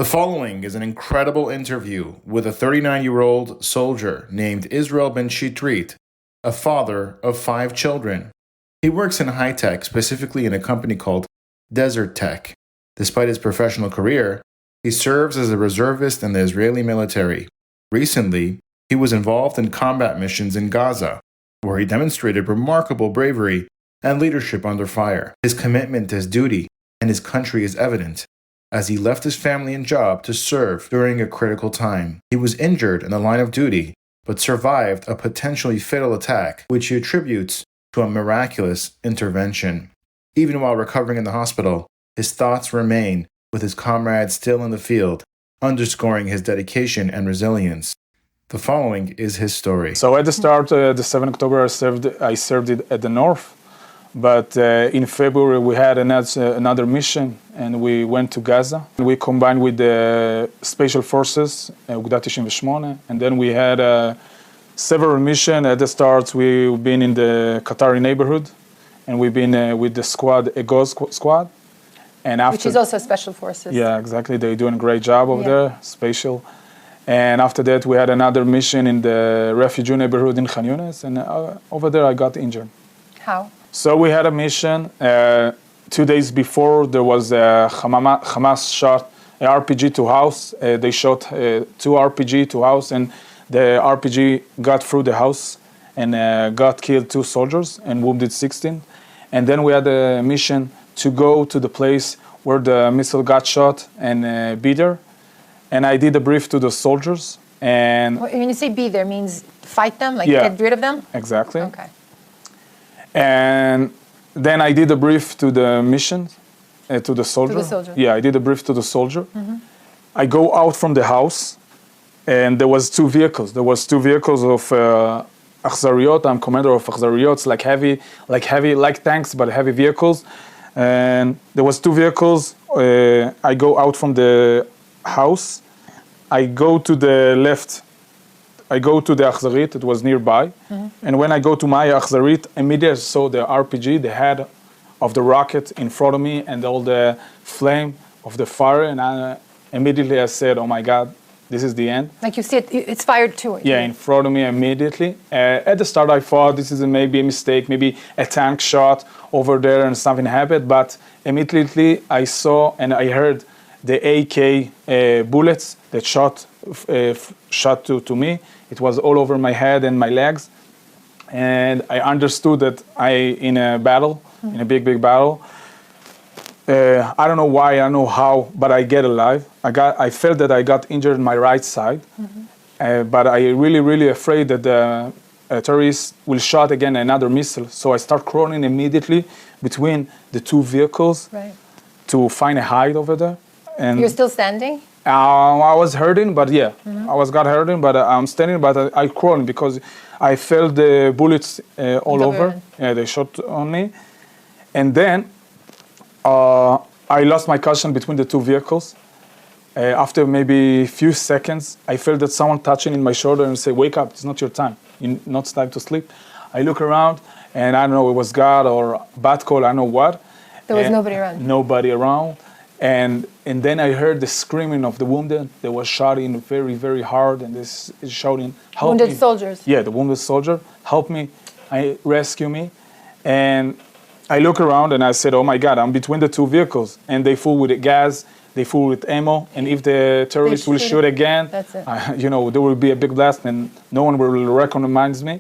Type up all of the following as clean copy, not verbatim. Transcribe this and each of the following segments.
The following is an incredible interview with a 39-year-old soldier named Israel Ben Shitrit, a father of 5 children. He works in high-tech, specifically in a company called Desert Tech. Despite his professional career, he serves as a reservist in the Israeli military. Recently, he was involved in combat missions in Gaza, where he demonstrated remarkable bravery and leadership under fire. His commitment to his duty and his country is evident, as he left his family and job to serve during a critical time. He was injured in the line of duty, but survived a potentially fatal attack, which he attributes to a miraculous intervention. Even while recovering in the hospital, his thoughts remain with his comrades still in the field, underscoring his dedication and resilience. The following is his story. So at the start, the 7th October, I served it at the north. But in February, we had another mission, and we went to Gaza. We combined with the Special Forces, Ugadat 98, and then we had several missions. At the start, we've been in the Qatari neighborhood, and we've been with the squad, Egoz squad. And after, which is also Special Forces. Yeah, exactly. They're doing a great job over there, special. And after that, we had another mission in the refugee neighborhood in Khan Yunis, and over there I got injured. How? So we had a mission. 2 days before, there was a Hamas shot an RPG to house. They shot 2 RPG to house, and the RPG got through the house and got killed 2 soldiers and wounded 16. And then we had a mission to go to the place where the missile got shot and be there. And I did a brief to the soldiers. And when you say be there, means fight them, like yeah, get rid of them? Exactly. Okay. And then I did a brief to the mission, to the soldier. To the soldier. Yeah, I did a brief to the soldier. Mm-hmm. I go out from the house, and there was 2 vehicles. There was 2 vehicles of Achzariyot. I'm commander of Achzariyot, like tanks, but heavy vehicles. And there was 2 vehicles. I go out from the house. I go to the left. I go to the Achzarit, it was nearby. Mm-hmm. And when I go to my Achzarit, immediately I saw the RPG, the head of the rocket in front of me and all the flame of the fire. And immediately I said, oh my God, this is the end. Like you see it, it's fired to it. Yeah, in front of me immediately. At the start I thought this is maybe a mistake, maybe a tank shot over there and something happened. But immediately I saw and I heard the AK bullets that shot to me. It was all over my head and my legs. And I understood that in a battle, in a big battle, I don't know why, I don't know how, but I get alive. I felt that I got injured in my right side. Mm-hmm. But I really afraid that the terrorists will shot again another missile. So I start crawling immediately between the 2 vehicles, right, to find a hide over there. And you're still standing? I was hurting, but yeah, mm-hmm, I got hurting, but I'm standing, but I crawled because I felt the bullets all over. Yeah, they shot on me. And then I lost my caution between the 2 vehicles. After maybe a few seconds, I felt that someone touching in my shoulder and say, wake up, it's not your time. It's not time to sleep. I look around, and I don't know, it was God or bad call, I don't know what. There was nobody around? Nobody around. And then I heard the screaming of the wounded. They were shouting very hard, and this is shouting, help me. Wounded soldiers? Yeah, the wounded soldier, help me, rescue me. And I look around and I said, oh my God, I'm between the 2 vehicles, and they full with gas, they full with ammo, and if the terrorists will shoot again, that's it. There will be a big blast and no one will recognize me.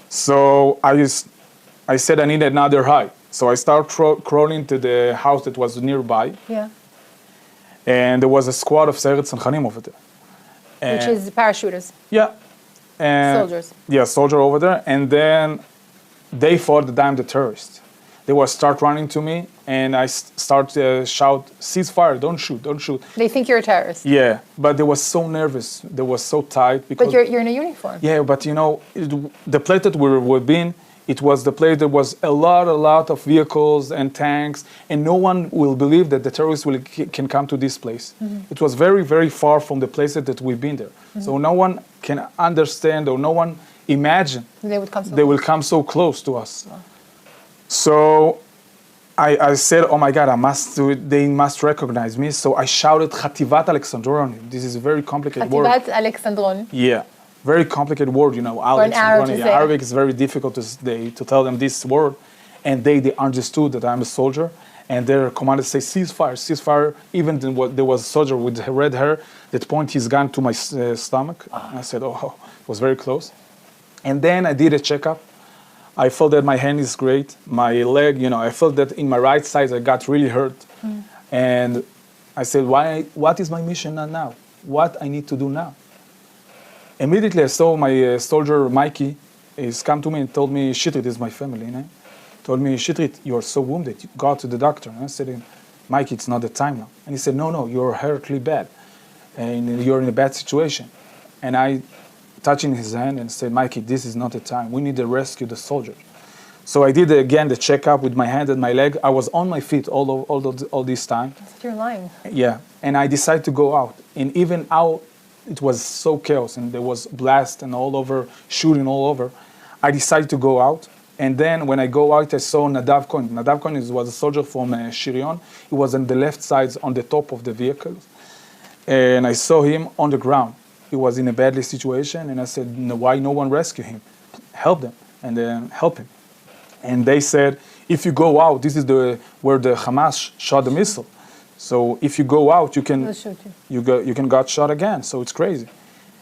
So I said I need another hide. So I started crawling to the house that was nearby. Yeah. And there was a squad of Sayeret Tzanchanim over there. Which is parachuters. Yeah. And soldiers. Yeah, soldier over there. And then they thought that I'm the terrorist. They would start running to me, and I start to shout, ceasefire, don't shoot. They think you're a terrorist. Yeah, but they were so nervous. They were so tight. Because, but you're in a uniform. Yeah, but the place that we were in, it was the place that was a lot of vehicles and tanks, and no one will believe that the terrorists can come to this place. Mm-hmm. It was very far from the places that we've been there. Mm-hmm. So no one can understand, or no one imagine they would come so will come so close to us. Wow. So I said, oh my God, I must do it. They must recognize me. So I shouted, Chativat Alexandroni. This is a very complicated word. Chativat Alexandron. Yeah, very complicated word, you know. For an Arab to say. Arabic is very difficult to tell them this word. And they understood that I'm a soldier. And their commander say, ceasefire, ceasefire. Even there was a soldier with red hair that pointed his gun to my stomach. And I said, oh, it was very close. And then I did a checkup. I felt that my hand is great. My leg, you know, I felt that in my right side I got really hurt. And I said, what is my mission now? What I need to do now? Immediately I saw my soldier, Mikey, he's come to me and told me, Shitrit is my family. You know? Told me, Shitrit, you are so wounded. You go to the doctor. And I said, Mikey, it's not the time now. And he said, no, you're hurtly bad. And you're in a bad situation. And I touching his hand and said, Mikey, this is not the time. We need to rescue the soldiers. So I did again the checkup with my hand and my leg. I was on my feet all this time. You're lying. Yeah, and I decided to go out. And even out, it was so chaos and there was blast and all over, shooting all over. I decided to go out. And then when I go out, I saw Nadav Cohen. Nadav Cohen was a soldier from Shirion. He was on the left side on the top of the vehicle. And I saw him on the ground. He was in a badly situation, and I said, no, why no one rescue him? Help them, and then help him. And they said, if you go out, this is where the Hamas shot the missile. So if you go out, you can get shot again. So it's crazy.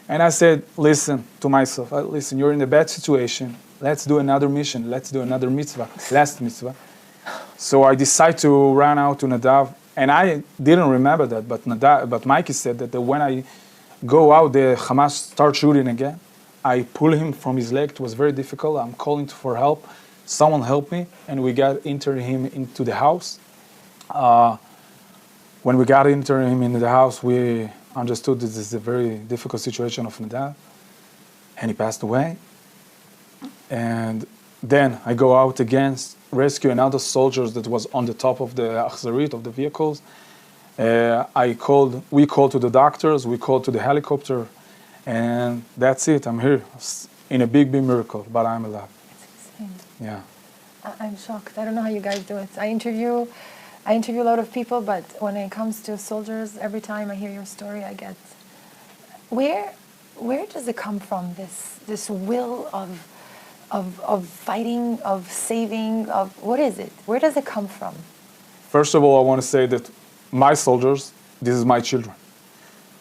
And I said, listen to myself. Listen, you're in a bad situation. Let's do another mission. Let's do another mitzvah, last mitzvah. So I decided to run out to Nadav, and I didn't remember that, but Mikey said that when I go out, the Hamas start shooting again. I pull him from his leg. It was very difficult. I'm calling for help. Someone helped me, and we got him into the house. When we got him into the house, we understood this is a very difficult situation of Nadav, and he passed away. And then I go out again, rescue another soldiers that was on the top of the achzarit of the vehicles. We called to the doctors, we called to the helicopter, and that's it. I'm here in a big miracle, but I'm alive. It's insane. Yeah. I'm shocked. I don't know how you guys do it. I interview a lot of people, but when it comes to soldiers, every time I hear your story, I get, where does it come from? This will of fighting, of saving, of what is it? Where does it come from? First of all, I want to say that my soldiers, this is my children.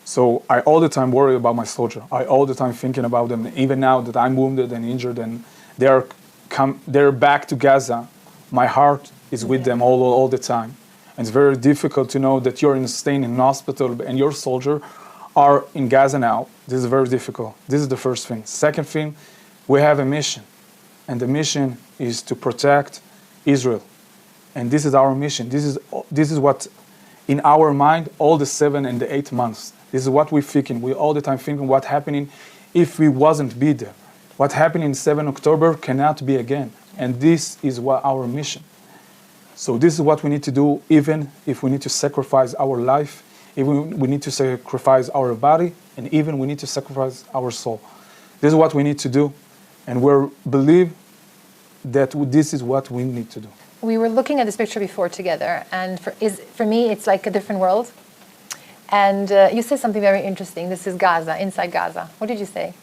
So I all the time worry about my soldier. I all the time thinking about them. Even now that I'm wounded and injured and they're back to Gaza, my heart is with them all the time. And it's very difficult to know that you're staying in hospital and your soldier are in Gaza now. This is very difficult. This is the first thing. Second thing, we have a mission. And the mission is to protect Israel. And this is our mission. This is what in our mind all the 7 and the 8 months. This is what we're thinking. We're all the time thinking what happening if we wasn't be there. What happened in 7 October cannot be again. And this is what our mission. So this is what we need to do, even if we need to sacrifice our life, even we need to sacrifice our body, and even we need to sacrifice our soul. This is what we need to do. And we believe that this is what we need to do. We were looking at this picture before together, and for me, it's like a different world. And you said something very interesting. This is Gaza, inside Gaza. What did you say?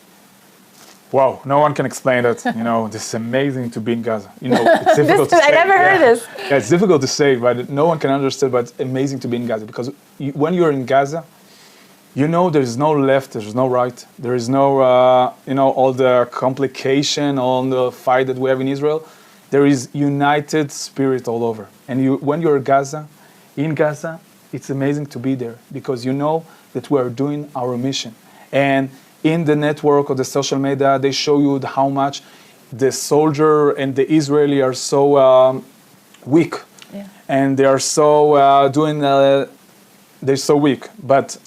Wow, no one can explain that. You know, this is amazing to be in Gaza. You know, it's difficult to say. I never heard this. Yeah, it's difficult to say, but no one can understand. But it's amazing to be in Gaza because when you're in Gaza, you know there is no left, there is no right, there is no, all the complication, all the fight that we have in Israel. There is united spirit all over. And when you're in Gaza, it's amazing to be there because you know that we are doing our mission. And in the network or the social media, they show you how much the soldier and the Israeli are so weak. Yeah. And they are so they're so weak. But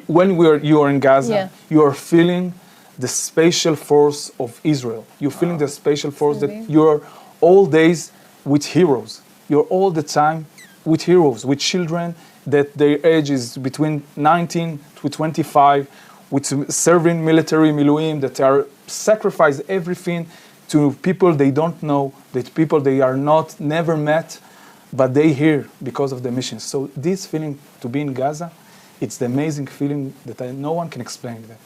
when you are in Gaza, you are feeling the special force of Israel. You're feeling the special force that you're all days with heroes. You're all the time with heroes, with children that their age is between 19 to 25, with serving military miluim that are sacrifice everything to people they don't know, that people they are never met, but they here because of the mission. So this feeling to be in Gaza, it's the amazing feeling that no one can explain that.